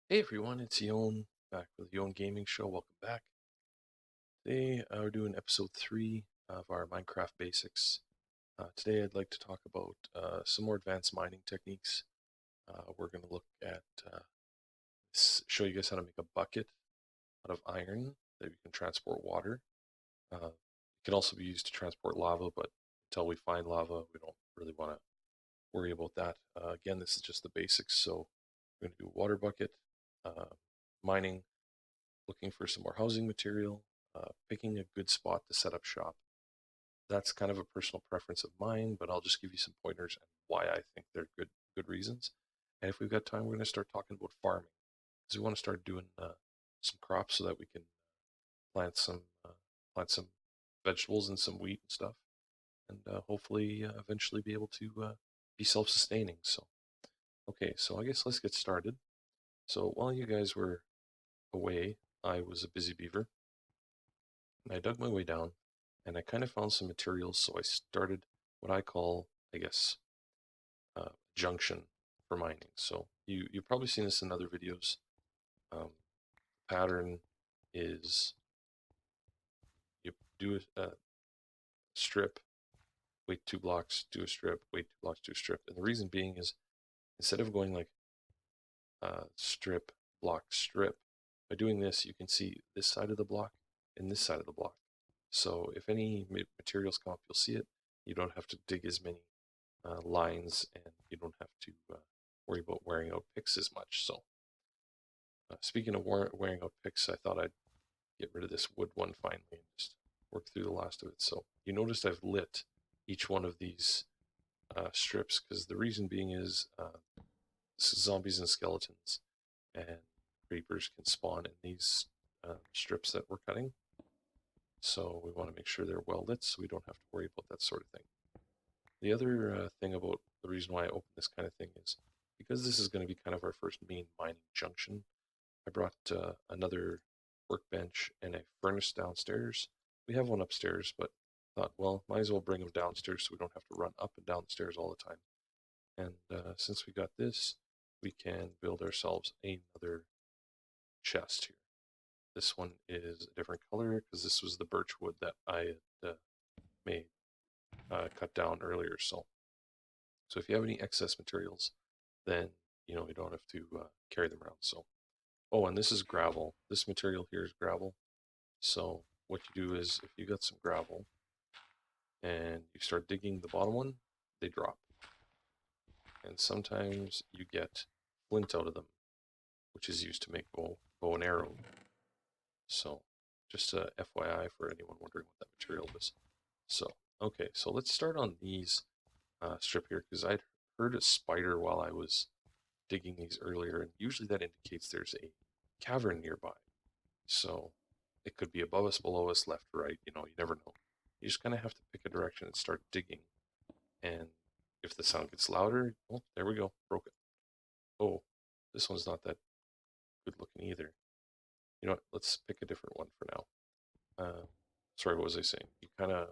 Hey everyone, it's Yon back with Yon Gaming Show. Welcome back. Today we're doing episode 3 of our Minecraft basics. Today I'd like to talk about some more advanced mining techniques. We're going to look at show you guys how to make a bucket out of iron that you can transport water. It can also be used to transport lava, but until we find lava, we don't really want to worry about that. Again, this is just the basics. So we're going to do a water bucket, mining, looking for some more housing material, picking a good spot to set up shop. That's kind of a personal preference of mine, but I'll just give you some pointers on why I think they're good reasons. And if we've got time, we're going to start talking about farming because we want to start doing some crops so that we can plant some uh, plant some vegetables and some wheat and stuff, and hopefully eventually be able to be self-sustaining. So, okay, so I guess let's get started. So while you guys were away, I was a busy beaver. And I dug my way down and I kind of found some materials. So I started what I call, I guess, junction for mining. So you've probably seen this in other videos. Pattern is you do a strip, wait 2 blocks, do a strip, wait 2 blocks, do a strip. And the reason being is instead of going like strip, block, strip, by doing this, you can see this side of the block and this side of the block. So if any materials come up, you'll see it. You don't have to dig as many lines, and you don't have to worry about wearing out picks as much. So speaking of wearing out picks, I thought I'd get rid of this wood one finally and just work through the last of it. So you noticed I've lit each one of these strips because the reason being is zombies and skeletons and creepers can spawn in these strips that we're cutting. So we want to make sure they're well lit so we don't have to worry about that sort of thing. The other thing about the reason why I open this kind of thing is because this is going to be kind of our first main mining junction. I brought another workbench and a furnace downstairs. We have one upstairs, but thought, well, might as well bring them downstairs so we don't have to run up and down the stairs all the time. And since we got this, we can build ourselves another chest here. This one is a different color because this was the birch wood that I had made, cut down earlier. So if you have any excess materials, then you don't have to carry them around. So, oh, and this is gravel. This material here is gravel. So what you do is if you got some gravel and you start digging the bottom one, they drop. And sometimes you get flint out of them, which is used to make bow and arrow. So just a FYI for anyone wondering what that material is. So, okay, so let's start on these strip here because I'd heard a spider while I was digging these earlier, and usually that indicates there's a cavern nearby. So it could be above us, below us, left, right, you never know. You just kind of have to pick a direction and start digging. And if the sound gets louder, oh, there we go, broke it. Oh, this one's not that good looking either. You know what, let's pick a different one for now. Sorry, what was I saying? You kind of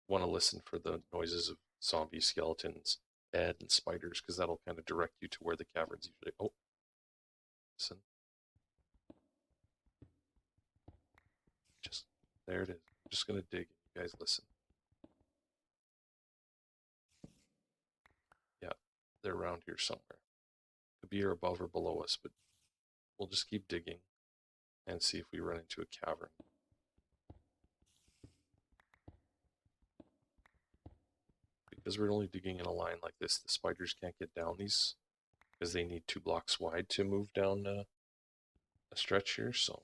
want to listen for the noises of zombie skeletons, and spiders, because that'll kind of direct you to where the caverns usually. Oh, listen. Just there it is. I'm just gonna dig. You guys listen. Yeah, they're around here somewhere. Could be above or below us, but we'll just keep digging and see if we run into a cavern. Because we're only digging in a line like this, the spiders can't get down these because they need 2 blocks wide to move down a stretch here. So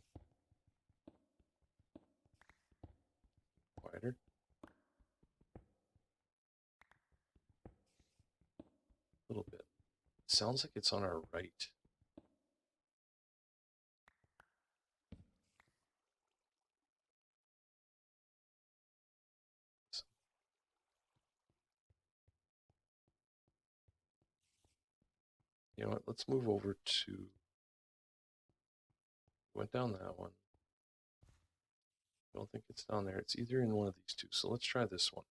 wider. A little bit. It sounds like it's on our right. You know what? Let's move over to. Went down that one. I don't think it's down there. It's either in one of these two. So let's try this one.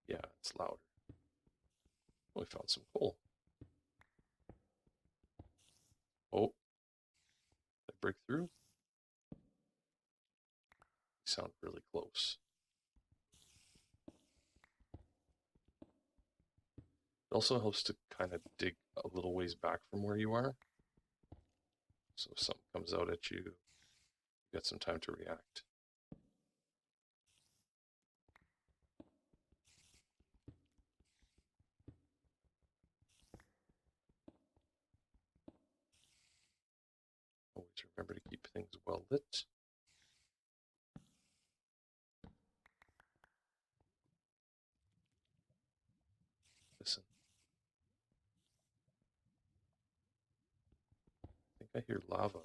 Yeah, it's louder. We found some coal. Oh, did I break through? You sound really close. It also helps to kind of dig a little ways back from where you are. So if something comes out at you, you've got some time to react. Always remember to keep things well lit. Listen. I think I hear lava.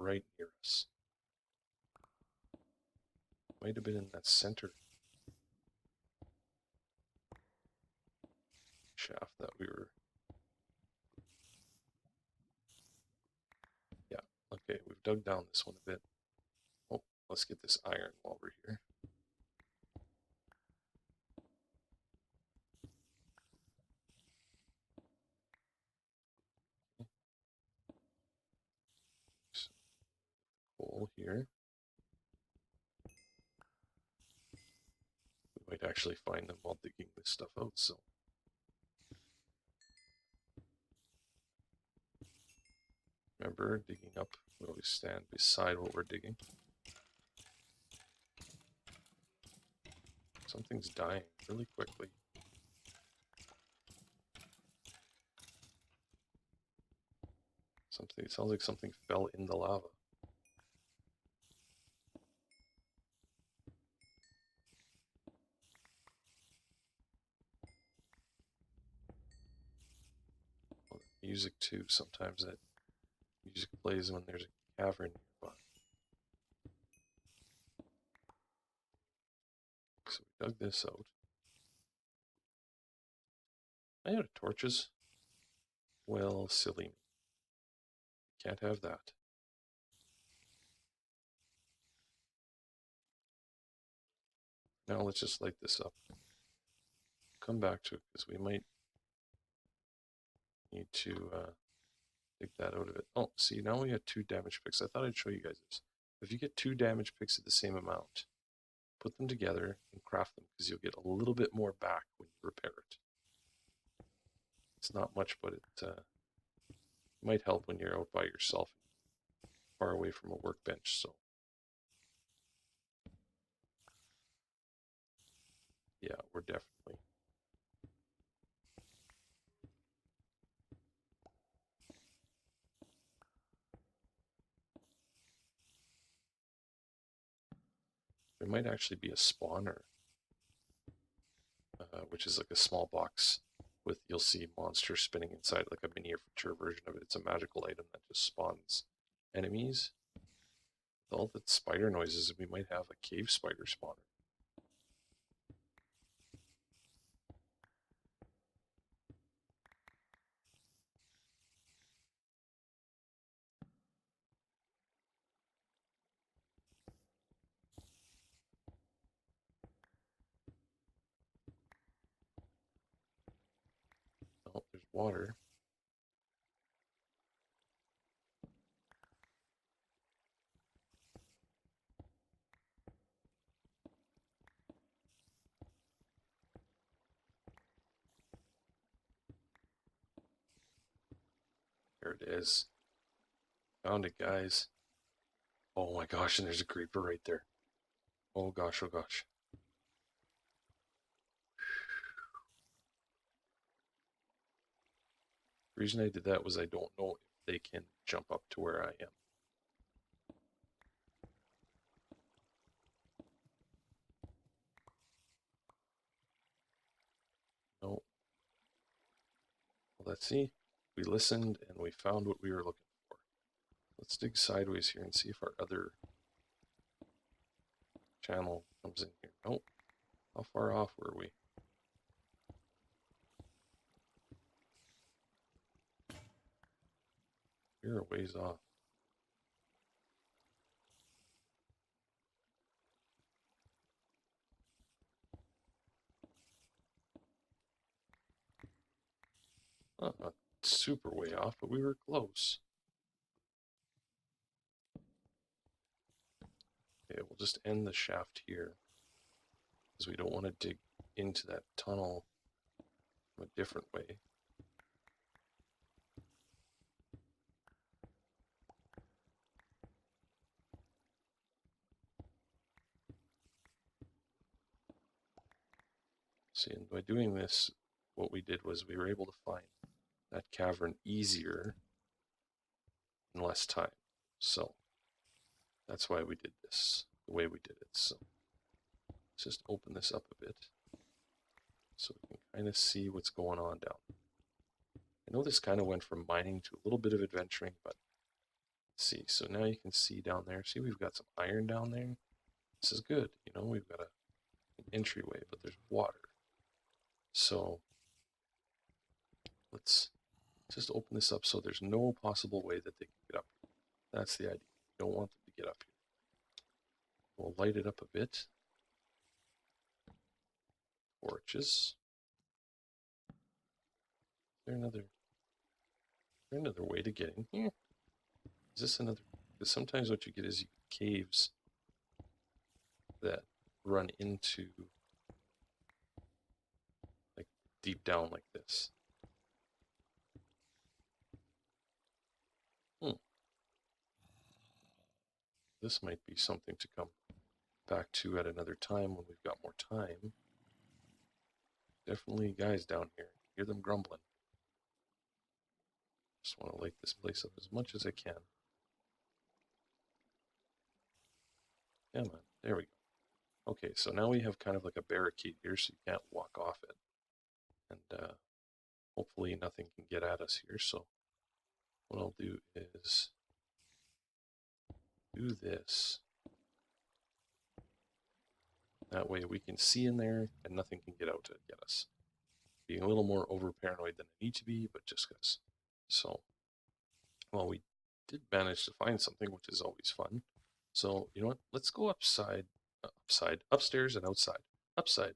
Right near us. Might have been in that center shaft that we were. Yeah, okay, we've dug down this one a bit. Oh, let's get this iron while we're here. So, coal here. We might actually find them while digging this stuff out, so. Remember, digging up, we always stand beside what we're digging. Something's dying really quickly. It sounds like something fell in the lava. Well, music too, sometimes that music plays when there's a cavern nearby. So we dug this out. I had torches. Well, silly me. Can't have that. Now let's just light this up. Come back to it because we might need to dig that out of it. Oh, see, now we have 2 damage picks. I thought I'd show you guys this. If you get 2 damage picks at the same amount, put them together and craft them because you'll get a little bit more back when you repair it. It's not much, but it might help when you're out by yourself, far away from a workbench. So yeah, we're definitely. There might actually be a spawner, which is like a small box with, you'll see monsters spinning inside, like a miniature version of it. It's a magical item that just spawns enemies. With all the spider noises, we might have a cave spider spawner. Oh, there's water. There it is. Found it, guys. Oh my gosh, and there's a creeper right there. Oh gosh, oh gosh. The reason I did that was I don't know if they can jump up to where I am. No. Well, let's see. We listened and we found what we were looking for. Let's dig sideways here and see if our other channel comes in here. Nope. How far off were we? We're a ways off. Not super way off, but we were close. Okay, we'll just end the shaft here because we don't want to dig into that tunnel from a different way. See, and by doing this, what we did was we were able to find that cavern easier in less time. So that's why we did this the way we did it. So let's just open this up a bit so we can kind of see what's going on down. I know this kind of went from mining to a little bit of adventuring, but let's see. So now you can see down there. See, we've got some iron down there. This is good. You know, we've got an entryway, but there's water. So let's just open this up so there's no possible way that they can get up here. That's the idea. You don't want them to get up here. We'll light it up a bit. Torches. Is there another way to get in here? Is this another? Because sometimes what you get is caves that run into like deep down like this. This might be something to come back to at another time when we've got more time. Definitely guys down here. Hear them grumbling. Just want to light this place up as much as I can. Come on, there we go. Okay, so now we have kind of like a barricade here so you can't walk off it. And hopefully nothing can get at us here. So what I'll do is do this. That way we can see in there and nothing can get out to get us. Being a little more over paranoid than I need to be, but just because. So, well, we did manage to find something, which is always fun. So, you know what? Let's go upstairs and outside. Upside.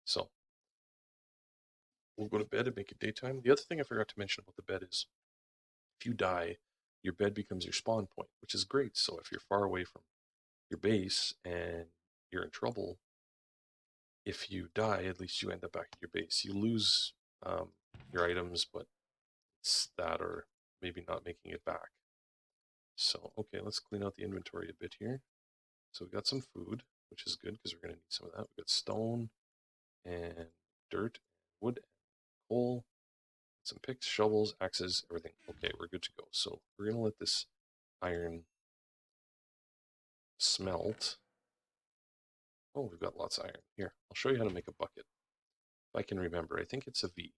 So, we'll go to bed and make it daytime. The other thing I forgot to mention about the bed is if you die, your bed becomes your spawn point, which is great. So, if you're far away from your base and you're in trouble, if you die, at least you end up back at your base. You lose your items, but it's that or maybe not making it back. So, okay, let's clean out the inventory a bit here. So we got some food, which is good because we're going to need some of that. We got stone and dirt, wood, and coal, some picks, shovels, axes, everything. Okay, we're good to go. So we're going to let this iron smelt. Oh, we've got lots of iron. Here, I'll show you how to make a bucket. If I can remember, I think it's a V.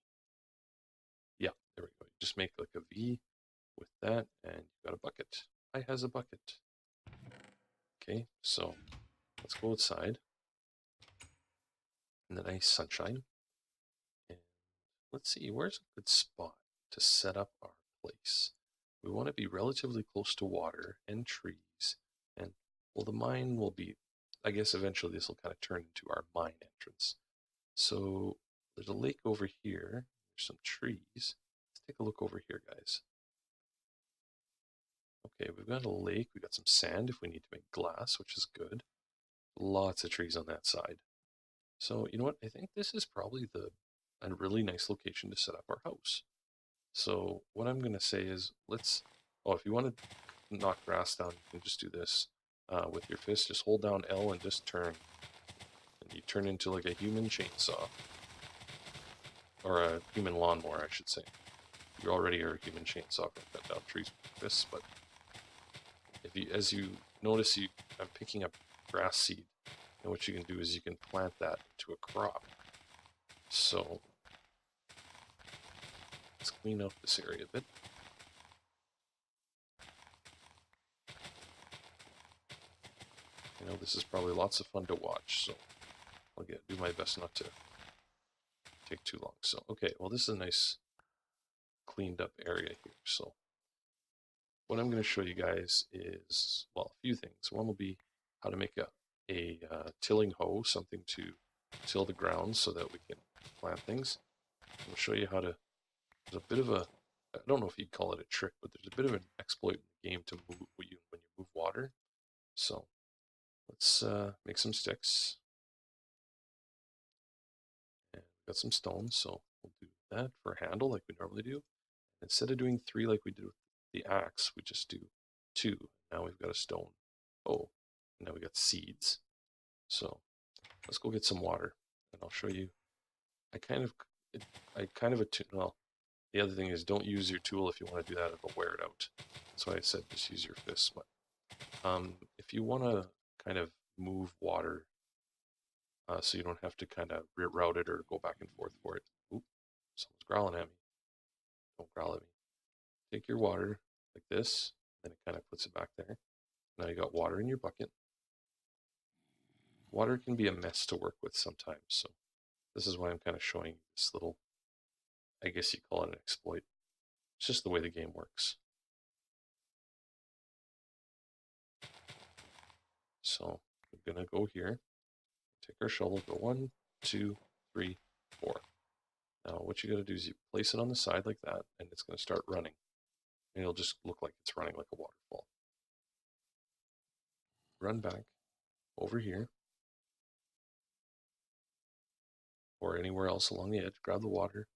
Yeah, there we go. You just make like a V with that, and you've got a bucket. I has a bucket. Okay, so let's go outside in the nice sunshine. And let's see, where's a good spot to set up our place? We want to be relatively close to water and trees. And, well, the mine will be, I guess eventually this will kind of turn into our mine entrance. So there's a lake over here. There's some trees. Let's take a look over here, guys. Okay, we've got a lake. We've got some sand if we need to make glass, which is good. Lots of trees on that side. So, you know what? I think this is probably a really nice location to set up our house. So what I'm going to say is if you want to knock grass down, you can just do this with your fist. Just hold down L and just turn. And you turn into like a human chainsaw. Or a human lawnmower, I should say. You already are a human chainsaw for cut down trees with your fists, but as you notice, I'm picking up grass seed. And what you can do is you can plant that into a crop. So let's clean up this area a bit. You know, this is probably lots of fun to watch, so I'll do my best not to take too long. So, okay, well, this is a nice cleaned up area here. So what I'm going to show you guys is, well, a few things. One will be how to make a tilling hoe, something to till the ground so that we can plant things. I'll show you how to there's a bit of a, I don't know if you'd call it a trick, but there's a bit of an exploit in the game to move when you move water. So let's make some sticks. And we've got some stones, so we'll do that for a handle like we normally do. Instead of doing 3 like we did with the axe, we just do 2. Now we've got a stone. Oh, now we got seeds. So let's go get some water, and I'll show you. I kind of, well, the other thing is don't use your tool if you want to do that, it'll wear it out. That's why I said just use your fists. But if you want to kind of move water so you don't have to kind of reroute it or go back and forth for it. Oop, someone's growling at me. Don't growl at me. Take your water like this, then it kind of puts it back there. Now you got water in your bucket. Water can be a mess to work with sometimes, so this is why I'm kind of showing you this little, I guess you call it an exploit. It's just the way the game works. So we're gonna go here, take our shovel, go 1, 2, 3, 4. Now what you gotta do is you place it on the side like that, and it's gonna start running. And it'll just look like it's running like a waterfall. Run back over here, or anywhere else along the edge, grab the water.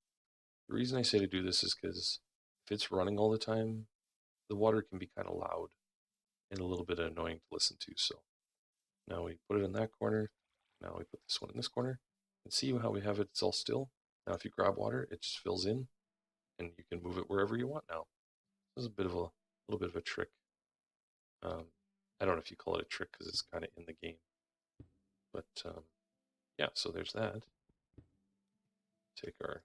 The reason I say to do this is because if it's running all the time, the water can be kind of loud and a little bit annoying to listen to. So now we put it in that corner. Now we put this one in this corner. And see how we have it, it's all still. Now if you grab water, it just fills in and you can move it wherever you want now. This is a little bit of a trick. I don't know if you call it a trick because it's kind of in the game. But yeah, so there's that. Take our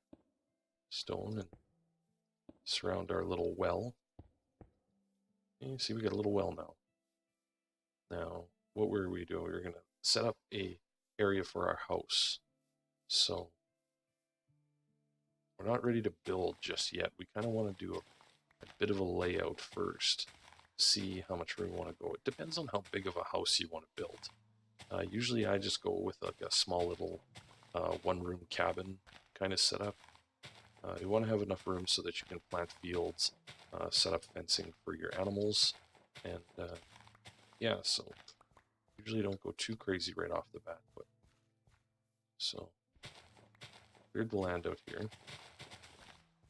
stone and surround our little well. And you see we got a little well now. Now, what were we doing? We were going to set up a area for our house. So we're not ready to build just yet. We kind of want to do a bit of a layout first. See how much room we want to go. It depends on how big of a house you want to build. Usually I just go with like a small little one-room cabin kind of setup. You want to have enough room so that you can plant fields, set up fencing for your animals, and yeah, so usually don't go too crazy right off the bat. But so cleared the land out here.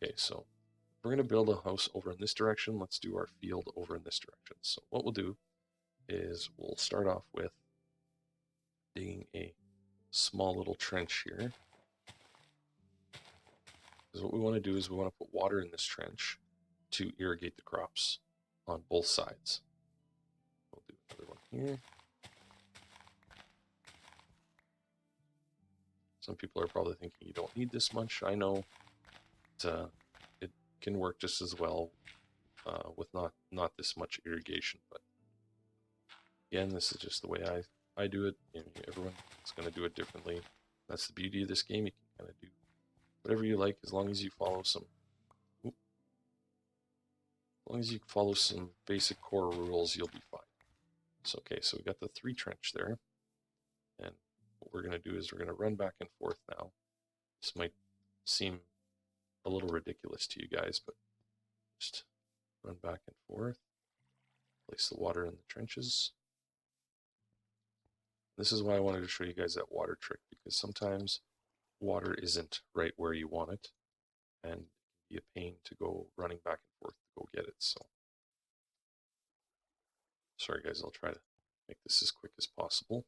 Okay, so we're going to build a house over in this direction. Let's do our field over in this direction. So what we'll do is we'll start off with digging a small little trench here. Because what we want to do is we want to put water in this trench to irrigate the crops on both sides. We'll do another one here. Some people are probably thinking you don't need this much. I know it can work just as well with not this much irrigation, but again, this is just the way I do it. You know, everyone's going to do it differently. That's the beauty of this game. You can kind of do whatever you like as long as you follow some basic core rules, you'll be fine. So okay, so we got the 3 trench there, and what we're going to do is we're going to run back and forth now. This might seem a little ridiculous to you guys, but just run back and forth, place the water in the trenches. This is why I wanted to show you guys that water trick, because sometimes water isn't right where you want it, and it can be a pain to go running back and forth to go get it. So sorry guys, I'll try to make this as quick as possible.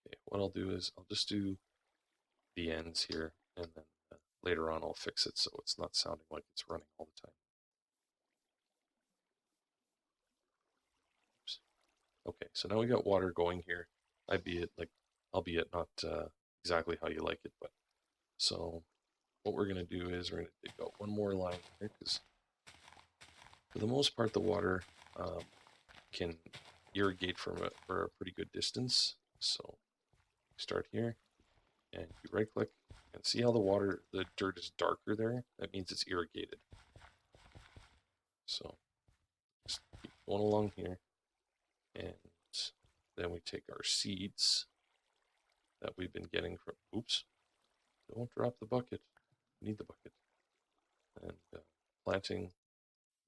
Okay, what I'll do is I'll just do the ends here, and then later on I'll fix it so it's not sounding like it's running all the time. Oops. Okay, so now we got water going here, albeit not exactly how you like it, but so what we're going to do is we're going to dig out one more line here, because for the most part the water can irrigate for a pretty good distance. So start here, and you right click, and see how the dirt is darker there? That means it's irrigated. So just keep going along here, and then we take our seeds, that we've been getting from, oops, don't drop the bucket, need the bucket, and planting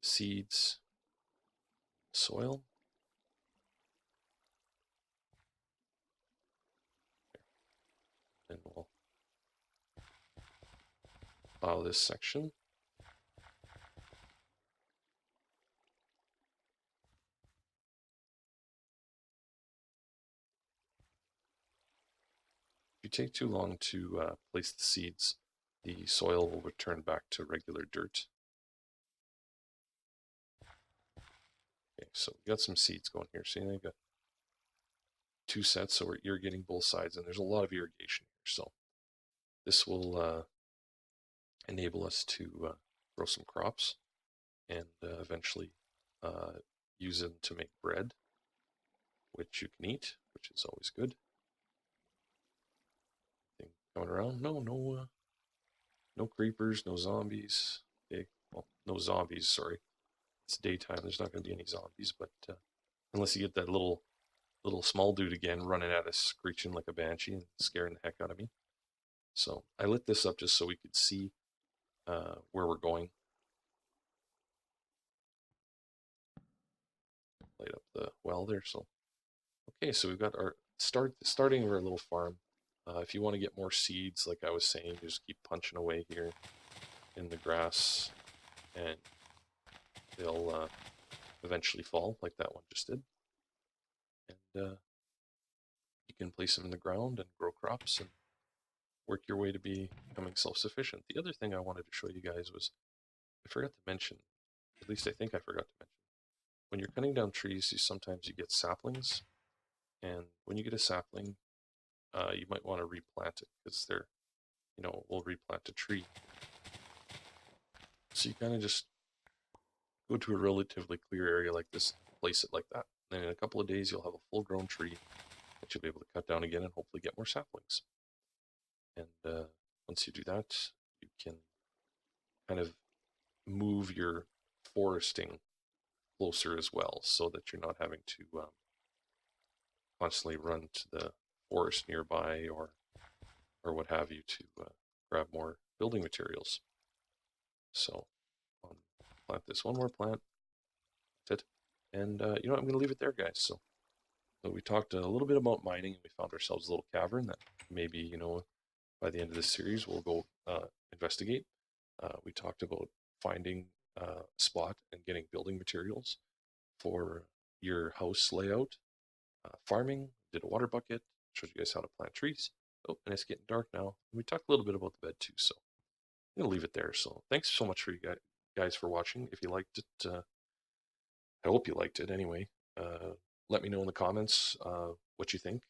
seeds, soil. And we'll file this section. If you take too long to place the seeds, the soil will return back to regular dirt. Okay, so we got some seeds going here. See, I got 2 sets, so we're irrigating both sides, and there's a lot of irrigation here. So this will enable us to grow some crops and eventually use them to make bread, which you can eat, which is always good. Anything coming around? No creepers, no zombies. Okay, well, no zombies. Sorry, it's daytime. There's not going to be any zombies, but unless you get that little small dude again running at us, screeching like a banshee and scaring the heck out of me. So I lit this up just so we could see where we're going. Light up the well there. So okay, so we've got our starting our little farm. If you want to get more seeds, like I was saying, just keep punching away here in the grass, and they'll eventually fall, like that one just did. And you can place them in the ground and grow crops and work your way to becoming self-sufficient. The other thing I wanted to show you guys was, I forgot to mention, at least I think I forgot to mention, when you're cutting down trees, sometimes you get saplings, and when you get a sapling, you might want to replant it because we'll replant a tree. So you kind of just go to a relatively clear area like this, place it like that. And in a couple of days, you'll have a full-grown tree that you'll be able to cut down again and hopefully get more saplings. And once you do that, you can kind of move your foresting closer as well, so that you're not having to constantly run to the forest nearby or what have you to grab more building materials. So plant this one more plant, and I'm going to leave it there, guys. So we talked a little bit about mining, and we found ourselves a little cavern that maybe by the end of this series we'll go investigate. We talked about finding a spot and getting building materials for your house layout. Farming, did a water bucket, showed you guys how to plant trees. Oh, and it's getting dark now. We talked a little bit about the bed too, so I'm gonna leave it there. So thanks so much for you guys for watching. If you liked it, I hope you liked it anyway. Let me know in the comments what you think.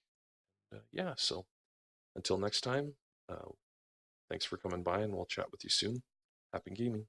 Yeah, so until next time, thanks for coming by, and we'll chat with you soon. Happy gaming.